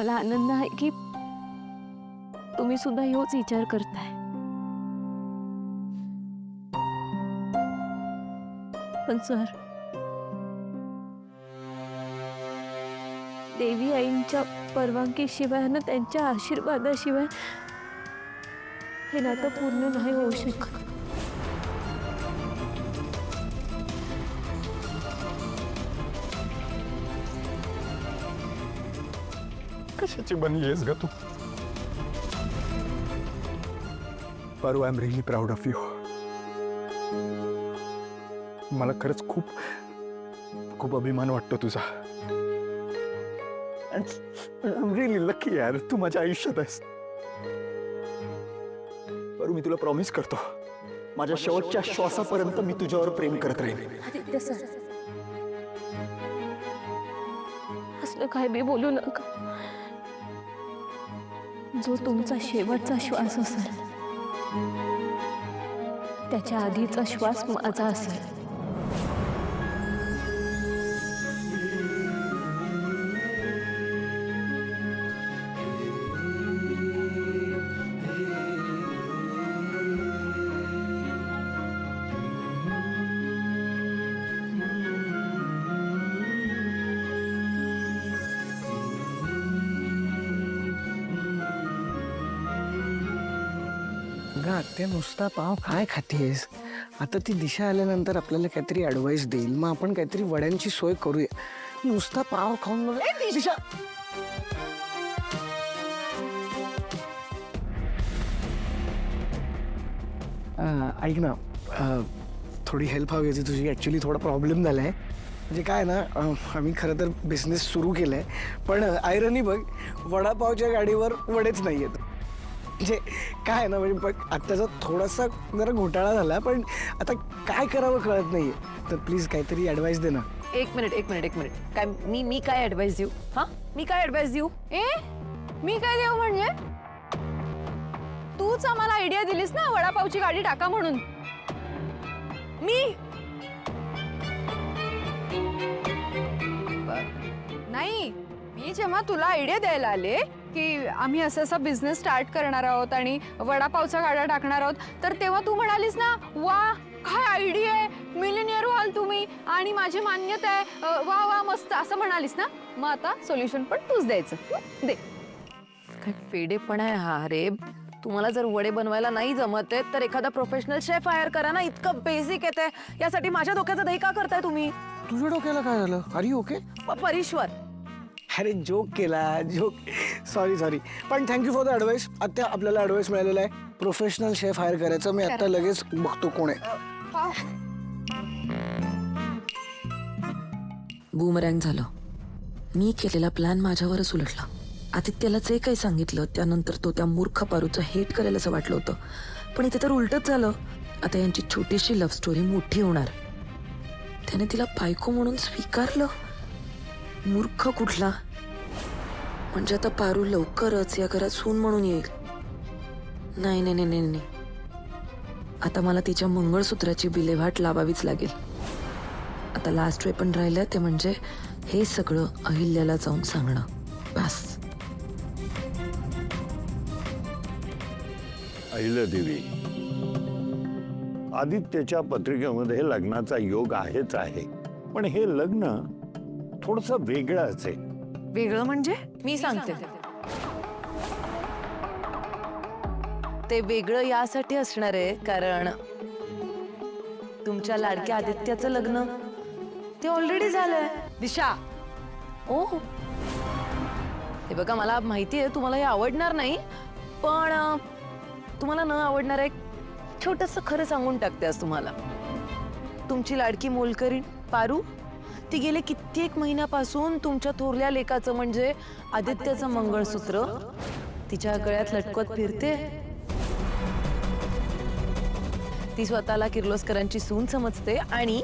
मला आनंद आहे की तुम्ही सुद्धा ह्योच विचार करताय। पण सर, देवी आईंच्या परवानगीशिवाय ना त्यांच्या आशीर्वादाशिवाय हे नातं पूर्ण नाही होऊ शकत। कशाची बनली आहेस ग तू? Paru, I am really proud of you. मला खरंच खूप खूप अभिमान वाटतो तुझा। आय एम रिअली लकी यार, तू माझ्या आयुष्यात आहेस। पारू, मी तुला प्रॉमिस करतो, माझ्या शेवटच्या श्वासापर्यंत मी तुझ्यावर प्रेम करत राहीन। आदित्य सर, असलं काय बी बोलू नका। जो तुमचा शेवटचा श्वास असेल त्याच्या आधीचा श्वास माझा असेल। ते नुसता पाव काय खातेस? आता ती दिशा आल्यानंतर आपल्याला काहीतरी ऍडवाइस देईल, मग आपण काहीतरी वड्यांची सोय करूया। नुसता पाव खाऊन बघ। दिशा, ऐक ना, थोडी हेल्प हवी होती तुझी। ऍक्च्युली थोडा प्रॉब्लेम झालाय। म्हणजे काय ना, आम्ही खरं तर बिझनेस सुरू केलाय, पण आयरनी बघ, वडापावच्या गाडीवर वडेच नाही आहेत। म्हणजे काय ना, म्हणजे आत्ताचा थोडासा जरा घोटाळा झाला, पण आता काय करावं कळत नाहीये। तर प्लीज काहीतरी ऍडवाइस दे ना। एक मिनिट काय मी काय ऍडवाइस देऊ? हा, मी काय ऍडवाइस देऊ? मी काय देऊ म्हणजे? तूच आम्हाला आयडिया दिलीस ना वडापावची गाडी टाका म्हणून। नाही, मी जेव्हा तुला आयडिया द्यायला आले की आम्ही असा बिझनेस स्टार्ट करणार आहोत आणि वडापावचा गाडा टाकणार आहोत, तर तेव्हा तू म्हणालीस ना, वा काय आयडिया आहे, मिलिनियर व्हाल तुम्ही आणि माझी मान्यता आहे, वा वा मस्त, असं म्हणालीस ना। मग आता सोल्युशन पण तूच द्यायचं। दे। काय फेडेपणा आहे हा रे। तुम्हाला जर वडे बनवायला नाही जमत आहे तर एखादा प्रोफेशनल शेफ हायर करा ना। इतकं बेसिक येते, यासाठी माझ्या डोक्याचं दही का करताय तुम्ही? तुझ्या डोक्याला काय झालं? R you okay? परीश्वर, अरे जोक केला, जोक। सॉरी, पण थँक्यू फॉर द ॲडवाइस। आता आपल्याला ॲडवाइस मिळालेला आहे प्रोफेशनल शेफ हायर करायचं। मी आता लगेच बघतो कोण आहे। बूमरँग झालं। मी केलेला प्लॅन माझ्यावरच उलटला। आदित्यला जे काही सांगितलं त्यानंतर तो त्या मूर्ख पारूचं हेट करेल असं वाटलं होतं, पण इथे तर उलटच झालं। आता यांची छोटीशी लव्ह स्टोरी मोठी होणार। त्याने तिला बायको म्हणून स्वीकारलं। मूर्ख कुठला! म्हणजे आता पारू लवकरच या घरात सून म्हणून येईल। नाही, आता मला तिच्या मंगळसूत्राची विल्हेवाट लावावीच लागेल। आता लास्ट वे पण राहिलं ते म्हणजे हे सगळं अहिल्याला जाऊन सांगणं, बस। अहिल्यादेवी, आदित्यच्या पत्रिकेमध्ये लग्नाचा योग आहेच आहे, पण हे लग्न थोडंसं वेगळंच आहे। वेगळं म्हणजे? मी सांगते। ते वेगळं यासाठी असणार आहे कारण तुमच्या लाडक्या आदित्याचं लग्न ते ऑलरेडी झालंय। दिशा, ओ हे बघा, मला माहिती आहे तुम्हाला हे आवडणार नाही, पण तुम्हाला न आवडणार एक छोटंसं खरं सांगून टाकते आज तुम्हाला। तुमची लाडकी मोलकरीण पारू, ती गेले कित्येक महिन्यापासून तुमच्या थोरल्या लेकाचं म्हणजे आदित्यचं मंगळसूत्र तिच्या गळ्यात लटकवत फिरते। ती स्वतःला किर्लोस्करांची सून समजते आणि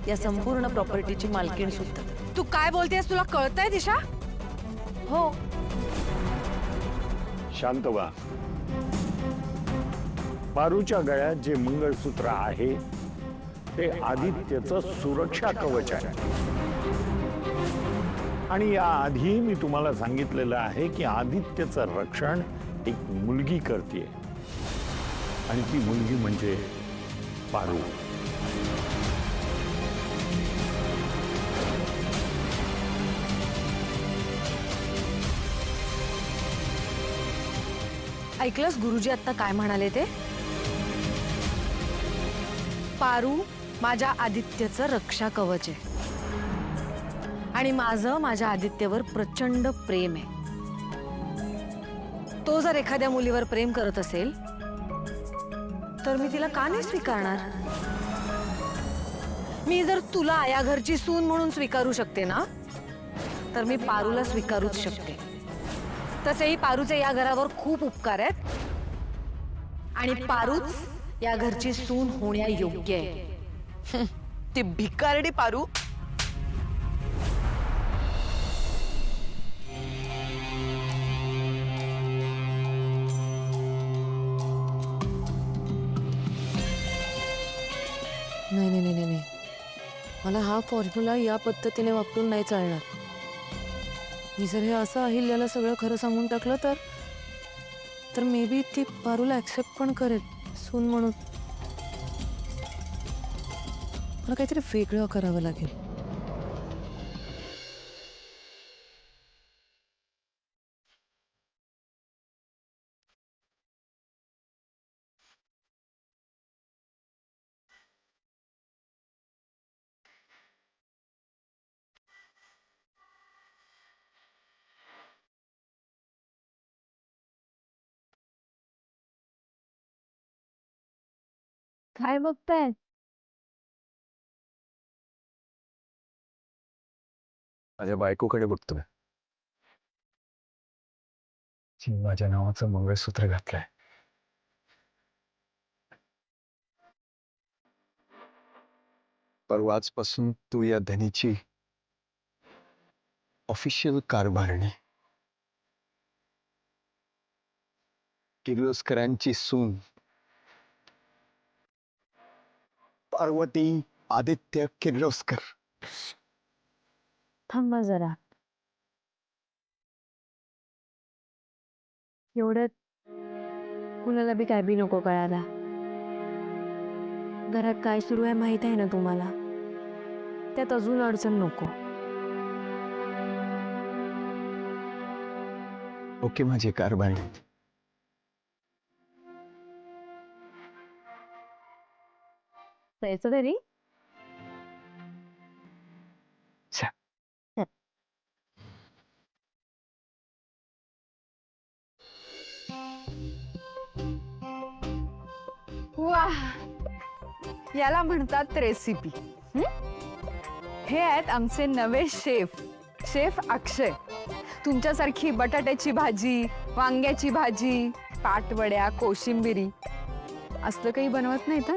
या संपूर्ण प्रॉपर्टीची मालकीण सुद्धा। तू काय बोलतेस? तुला कळतंय दिशा? हो। शांत व्हा। पारूच्या गळ्यात जे मंगळसूत्र आहे ते आदित्यचं सुरक्षा कवच आहे। आणि याआधी मी तुम्हाला सांगितलेलं आहे की आदित्यचं रक्षण एक मुलगी करते आणि ती मुलगी म्हणजे पारू. ऐकलंस गुरुजी आता काय म्हणाले ते? पारू माझ्या आदित्यचं रक्षा कवच आहे आणि माझं माझ्या आदित्यवर प्रचंड प्रेम आहे. तो जर एखाद्या मुलीवर प्रेम करत असेल तर मी तिला का नाही स्वीकारणार? मी जर तुला या घरची सून म्हणून स्वीकारू शकते ना, तर मी पारूला स्वीकारूच शकते. तसेही पारूचे या घरावर खूप उपकार आहेत आणि पारूच या घरची सून होण्या योग्य आहे. ती भिकारडी पारू. नाही नाही नाही नाही, मला हा फॉर्म्युला या पद्धतीने वापरून नाही चालणार. मी जर हे असं अहिल्याला सगळं खरं सांगून टाकलं तर मे बी ती पारूला ऍक्सेप्ट पण करेल सून म्हणून. मला काहीतरी वेगळं करावं लागेल. काय बघताय? माझ्या बायकोकडे बघतोय. तिने माझ्या नावाचं मंगळसूत्र घातलंय. परवाचपासून तू या धनीची ऑफिशियल कारभारणी, किर्लोस्करांची सून, पार्वती आदित्य किर्लोस्कर. थांबा जरा. एवढ्यात कुणाला बी काय बी नको कळायला. घरात काय सुरू आहे माहित आहे ना तुम्हाला. त्यात अजून अडचण नको. ओके माझे कारभारी. जायचं तरी. वाह, याला म्हणतात रेसिपी. हे आहेत आमचे नवे शेफ, शेफ अक्षय. तुमच्यासारखी बटाट्याची भाजी, वांग्याची भाजी, पाटवड्या, कोशिंबिरी असलं काही बनवत नाहीत.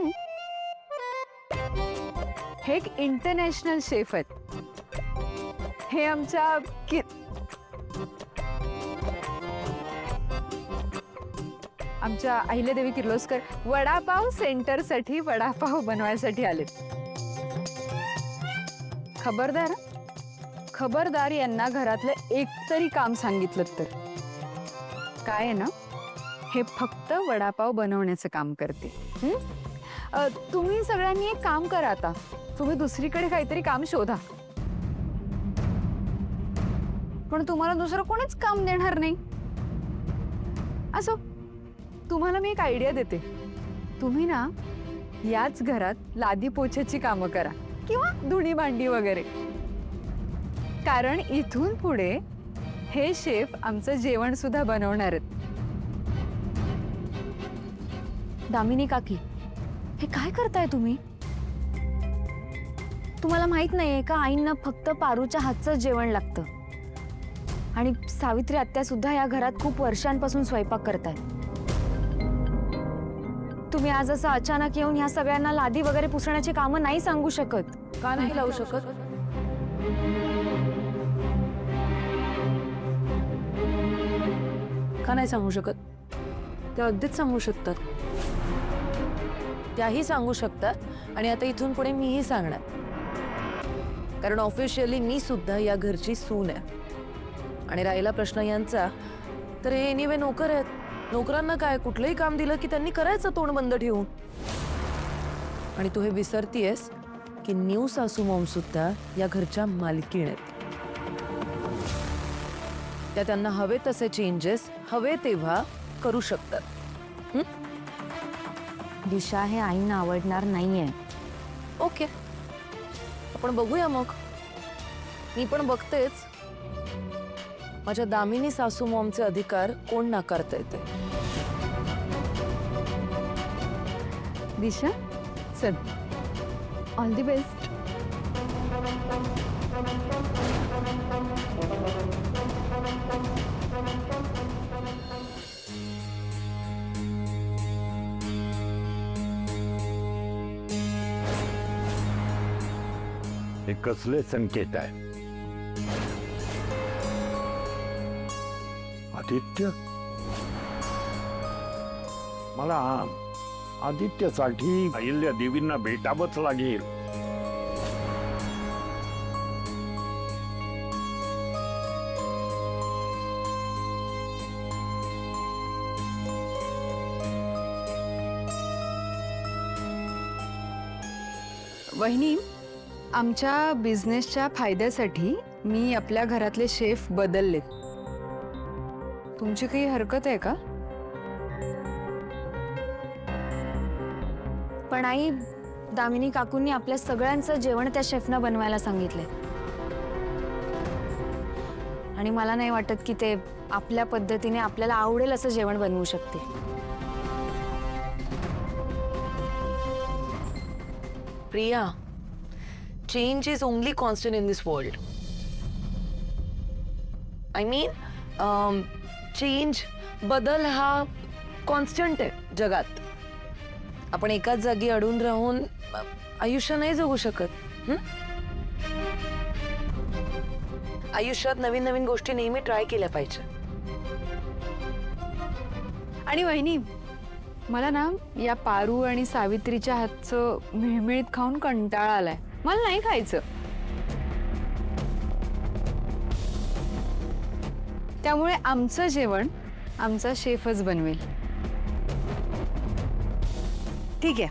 हे एक इंटरनॅशनल शेफ आहेत. हे आमच्या आमच्या अहिल्यादेवी किर्लोस्कर वडापाव सेंटरसाठी वडापाव बनवायसाठी आलेत. खबरदार, खबरदार यांना घरातलं एक तरी काम सांगितलं तर. काय आहे ना, हे फक्त वडापाव बनवण्याचं काम करते. तुम्ही सगळ्यांनी एक काम करा, आता तुम्ही दुसरीकडे काहीतरी काम शोधा. पण तुम्हाला दुसरं कोणीच काम देणार नाही. असो, तुम्हाला मी एक आयडिया देते. तुम्ही ना याच घरात लादी पोछ्याची कामं करा किंवा धुणी भांडी वगैरे. कारण इथून पुढे हे शेफ आमचं जेवण सुद्धा बनवणार आहेत. दामिनी काकी, हे काय करताय तुम्ही? तुम्हाला माहित नाहीये का, आईंना फक्त पारूच्या हातचं जेवण लागतं. आणि सावित्री आत्या सुद्धा या घरात खूप वर्षांपासून स्वयंपाक करतायत. तुम्ही आज असं अचानक येऊन ह्या सगळ्यांना लादी वगैरे पुसण्याची कामं नाही सांगू शकत. का नाही लावू शकत? का नाही सांगू शकत? त्या अगदीच सांगू शकतात. त्याही सांगू शकतात आणि आता इथून पुढे मीही सांगणार. कारण ऑफिशियली मी सुद्धा या घरची सून आहे. आणि राहिला प्रश्न यांचा, तर हे एनिवे नोकर आहेत. नोकरांना काय कुठलंही काम दिलं की त्यांनी करायचं तोंड बंद ठेवून. आणि तू हे विसरतीयस की न्यू सासू मॉम सुद्धा या घरच्या मालकीण आहेत. त्या त्यांना हवे तसे चेंजेस हवे तेव्हा करू शकतात. दिशा, हे आईंना आवडणार नाहीये. ओके, आपण बघूया मग. मी पण बघतेच माझ्या दामिनी सासू मॉमचे अधिकार कोण नाकारता येते. दिशा, चल, ऑल दी बेस्ट. हे कसले संकेत आहे? आदित्य, मला आदित्यसाठी अहिल्या देवींना भेटावंच लागेल. वहिनी, आमच्या बिझनेसच्या फायद्यासाठी मी आपल्या घरातले शेफ बदलले. तुमची काही हरकत आहे का? पण आई, दामिनी काकूंनी आपल्या सगळ्यांचं जेवण त्या शेफना बनवायला सांगितले. आणि मला नाही वाटत की ते आपल्या पद्धतीने आपल्याला आवडेल असं जेवण बनवू शकते. Priya, change is only constant in this world. I mean change, बदल हा कॉन्स्टंट आहे जगात. आपण एकाच जागी अडून राहून आयुष्य नाही जगू शकत. आयुष्यात नवीन नवीन गोष्टी नेहमी ट्राय केल्या पाहिजे. आणि वहिनी, मला ना या पारू आणि सावित्रीच्या हातचं मिळमिळीत खाऊन कंटाळा आलाय. मला नाही खायचं. त्यामुळे आमचं जेवण आमचा शेफच बनवेल. ठीक आहे,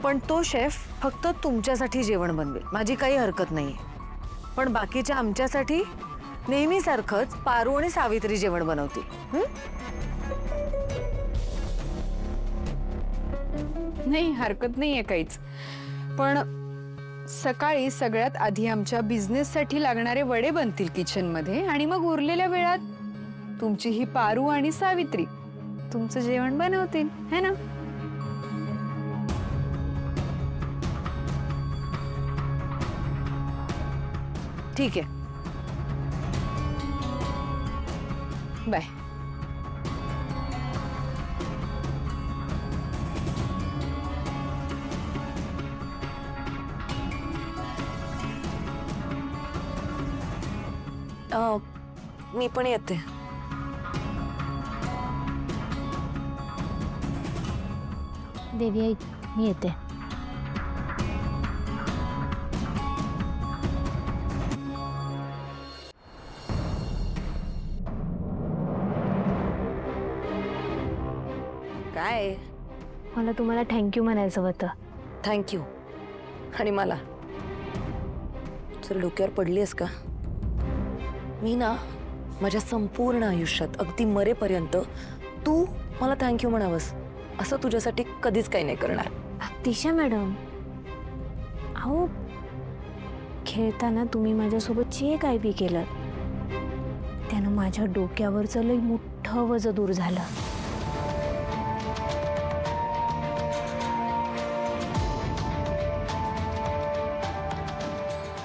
पण तो शेफ फक्त तुमच्यासाठी जेवण बनवेल, माझी काही हरकत नाहीये. पण बाकीच्या आमच्यासाठी नेहमीसारखंच पारू आणि सावित्री जेवण बनवतील. नाही, हरकत नाहीये काहीच. पण सकाळी सगळ्यात आधी आमच्या बिझनेससाठी लागणारे वडे बनतील किचनमध्ये, आणि मग उरलेल्या वेळात तुमची ही पारू आणि सावित्री तुमचं जेवण बनवतील, है ना? ठीक आहे, बाय. मी पण येते. देवी आई, मी येते. काय? मला तुम्हाला थँक्यू म्हणायचं होतं. थँक्यू. आणि मला जर डोक्यावर पडलीस का, मी ना माझ्या संपूर्ण आयुष्यात अगदी मरेपर्यंत तू मला थँक्यू म्हणावंस असं तुझ्यासाठी कधीच काही नाही करणार. दिशा मॅडम, अहो, खेळताना तुम्ही माझ्यासोबत जे काय बी केलं त्यानं माझ्या डोक्यावरचं लई मोठं वजन दूर झालं.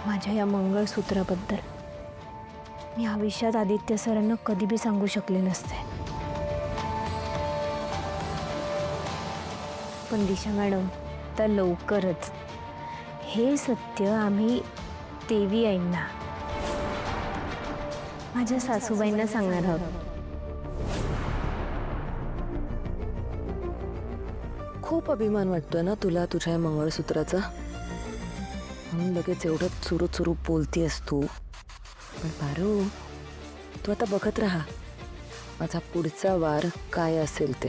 माझ्या या मंगळसूत्राबद्दल मी आयुष्यात आदित्य सरांना कधी बी सांगू शकले नसते. पण दिशा मॅडम, तर लवकरच हे सत्य आम्ही देवी आईंना, माझ्या सासूबाईंना सांगणार आहोत. खूप अभिमान वाटतोय ना तुला तुझ्या या मंगळसूत्राचा? म्हणून लगेच एवढं चुरू बोलतीयस तू. पण पारू, तू आता बघत राहा माझा पुढचा वार काय असेल ते.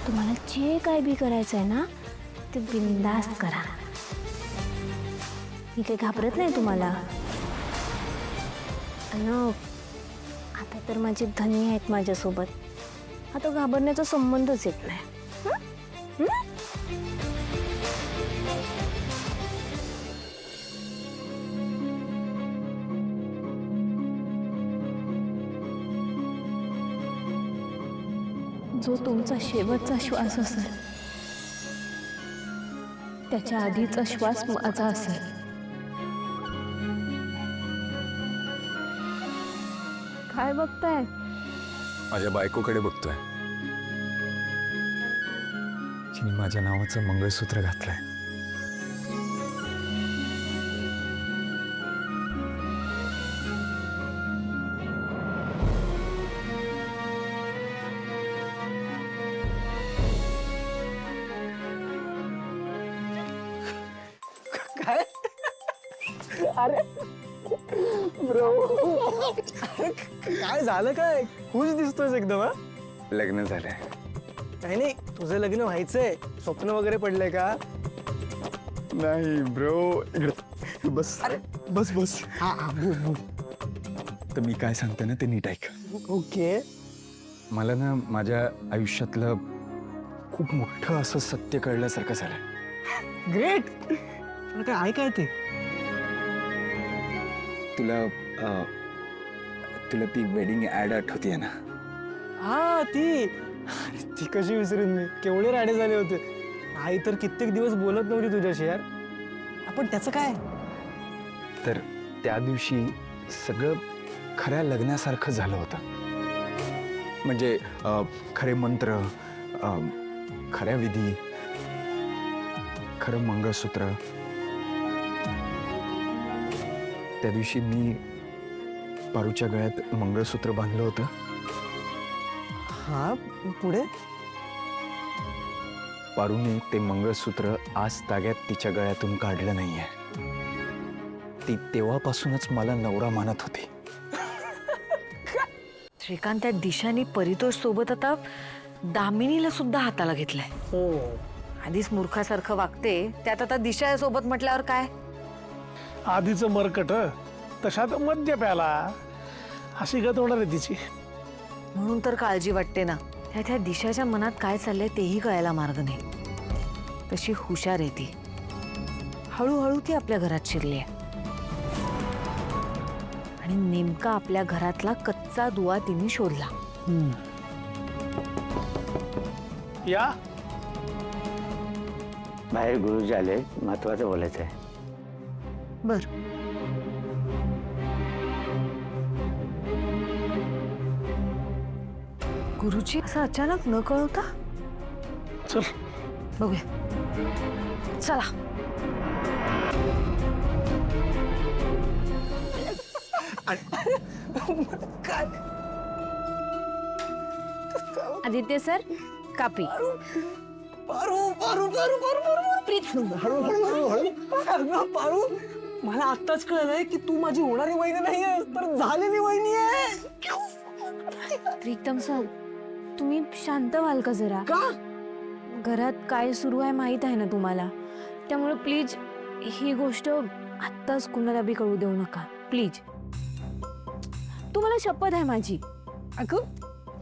तुम्हाला जे काय बी करायचं आहे ना ते बिनधास्त करा. मी काही घाबरत नाही तुम्हाला. आणि आता तर माझे धनी आहेत माझ्यासोबत. आता घाबरण्याचा संबंधच येत नाही. जो तुमचा शेवटचा श्वास असेल त्याच्या आधीचा श्वास माझा असेल. काय बघताय? माझ्या बायकोकडे बघतोय. तिने माझ्या नावाचं मंगळसूत्र घातलंय. काय? अरे ब्रो, काय झालं? काय खुश दिसतोयस एकदम. हा, लग्न झालंय. नाही नाही, तुझं लग्न व्हायचंय. स्वप्न वगैरे पडलंय का? नाही ब्रो, बस बस बस. तर मी काय सांगते ना ते नीट ऐक. ओके. मला ना माझ्या आयुष्यातलं खूप मोठं असं सत्य कळल्यासारखं झालंय. ग्रेट. पण काय काय ते? तुला ती वेडिंग ऍड आठवतीये ना? हा, ती. अरे, ती कशी विसरेन मी. केवढे राडे झाले होते. आई तर कित्येक दिवस बोलत नव्हती तुझ्याशी यार. आपण त्याचं काय? तर त्या दिवशी सगळं खऱ्या लग्नासारखं झालं होतं. म्हणजे खरे मंत्र, खऱ्या विधी, खरं मंगळसूत्र. त्या दिवशी मी पारूच्या गळ्यात मंगळसूत्र बांधलं होतं. हा, पुढे? पारूने ते मंगळसूत्र आज ताग्यात तिच्या गळ्यातून काढलं नाहीये. ती तेव्हापासूनच मला नवरा मानत होती. श्रीकांत, त्या दिशाने परितोष सोबत आता दामिनीला सुद्धा हाताला घेतलंय. हो. आधीच मूर्खासारखं वागते, त्यात आता दिशा सोबत म्हटल्यावर काय? आधीचं मरकट तशात मद्य प्याला अशी गत होणार आहे तिची. म्हणून तर काळजी वाटते ना. त्या दिशाच्या मनात काय चाललंय तेही कळायला मार्ग नाही. तशी हुशार आहे ती. हळूहळू ती आपल्या घरात शिरली आहे. आणि नेमका आपल्या घरातला कच्चा दुवा तिने शोधला. या बाहेर गुरुजी आले, महत्वाचं बोलायचं आहे. बर. गुरुजी असं अचानक न कळवता? चल बघूया. चला. आदित्य सर, कापी. पारू पारू पारू पारू पारू हळू हळू हळू हळू. अगं पारू, मला आत्ताच कळलंय की तू माझी होणारी वहिनी नाही आहेस, तर झालेली वहिनी आहे. प्रीतम सर, तुम्ही शांत व्हाल का जरा? का? घरात काय सुरू आहे माहित आहे ना तुम्हाला. त्यामुळे प्लीज ही गोष्ट आत्ताच कुणाला बी कळू देऊ नका प्लीज. तुम्हाला शपथ आहे माझी. अगं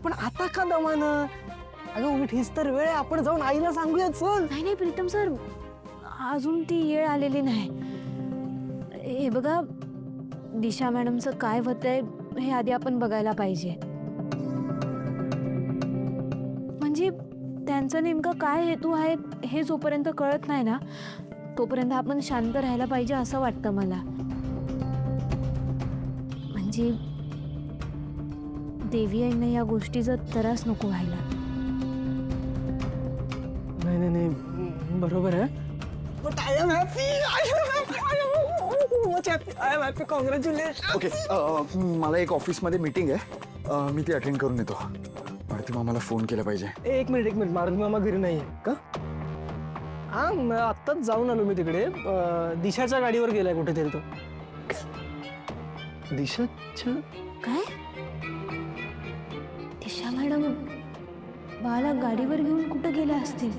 पण आता का दमानं? अगं उलट हीच तर वेळ आहे, आपण जाऊन आईला सांगूया. चल. नाही नाही प्रीतम सर, अजून ती वेळ आलेली नाही. हे बघा, दिशा मॅडमचं काय होतंय हे आधी आपण बघायला पाहिजे. म्हणजे त्यांचा नेमका काय हेतू आहे हे जोपर्यंत कळत नाही ना, तोपर्यंत आपण शांत राहायला पाहिजे असं वाटतं मला. म्हणजे देवी आईंना या गोष्टीचा त्रास नको व्हायला. नाही नाही नाही, बरोबर आहे. But I am happy. I am happy. I am much happy. I am happy. Congratulations. Okay, मला एक ऑफिसमध्ये मीटिंग आहे. मी ती अटेंड करून येतो. मारुती मामाला फोन केला पाहिजे. एक मिनिट. मारुती मामा घरी नाही आहे का? हा आत्ताच जाऊन आलो मी तिकडे. दिशाच्या गाडीवर गेलाय कुठेतरी तो. दिशाच्या काय दिशा मॅडम बाला गाडीवर घेऊन कुठं गेल्या असतील?